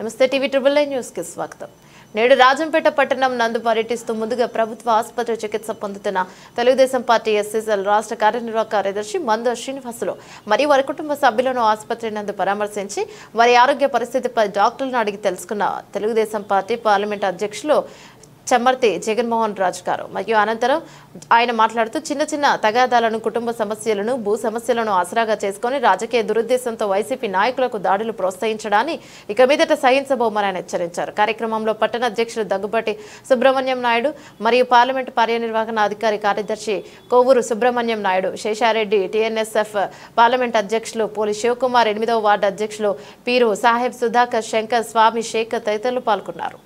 నమస్తే TV triple nine news కి స్వాగతం. నేడు రాజంపేట పట్టణం నందు పర్యటిస్తూ ముందుగా ప్రభుత్వ ఆసుపత్రి చికిత్స పొందుతున్న తెలుగుదేశం పార్టీ ఎస్సీసీఎల్ రాష్ట్ర కార్యనిర్వాహక కార్యదర్శి మంద శ్రీనివాసులు మరియు వారి కుటుంబ సభ్యులను ఆసుపత్రి నందు పరామర్శించి వారి ఆరోగ్య పరిస్థితిపై డాక్టర్లను అడిగి తెలుసుకున్న తెలుగుదేశం పార్టీ పార్లమెంట్ అధ్యక్షులు చమ్మర్తి జగన్మోహన్ రాజు గారు మరియు అనంతరం ఆయన మాట్లాడుతూ చిన్న చిన్న తగాదాలను, కుటుంబ సమస్యలను, భూ సమస్యలను ఆసరాగా చేసుకుని రాజకీయ దురుద్దేశంతో వైసీపీ నాయకులకు దాడులు ప్రోత్సహించడాన్ని ఇక మీదట సహించబోమని ఆయన హెచ్చరించారు. కార్యక్రమంలో పట్టణ అధ్యక్షులు దగ్గుబాటి సుబ్రహ్మణ్యం నాయుడు మరియు పార్లమెంటు కార్యనిర్వహణ అధికారి కార్యదర్శి కోవూరు సుబ్రహ్మణ్యం నాయుడు, శేషారెడ్డి, టీఎన్ఎస్ఎఫ్ పార్లమెంట్ అధ్యక్షులు పోలి శివకుమార్, 8వ వార్డు అధ్యక్షులు పీరు సాహెబ్, సుధాకర్, శంకర్, స్వామి, శేఖర్ తదితరులు పాల్గొన్నారు.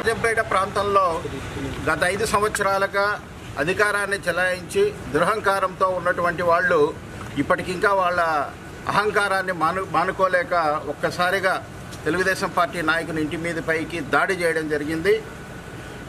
రాజంపేట ప్రాంతంలో గత 5 సంవత్సరాలుగా అధికారాన్ని చెలాయించి దురహంకారంతో ఉన్నటువంటి వాళ్ళు ఇప్పటికింకా వాళ్ళ అహంకారాన్ని మానుకోలేక ఒక్కసారిగా తెలుగుదేశం పార్టీ నాయకుని ఇంటి మీద పైకి దాడి చేయడం జరిగింది.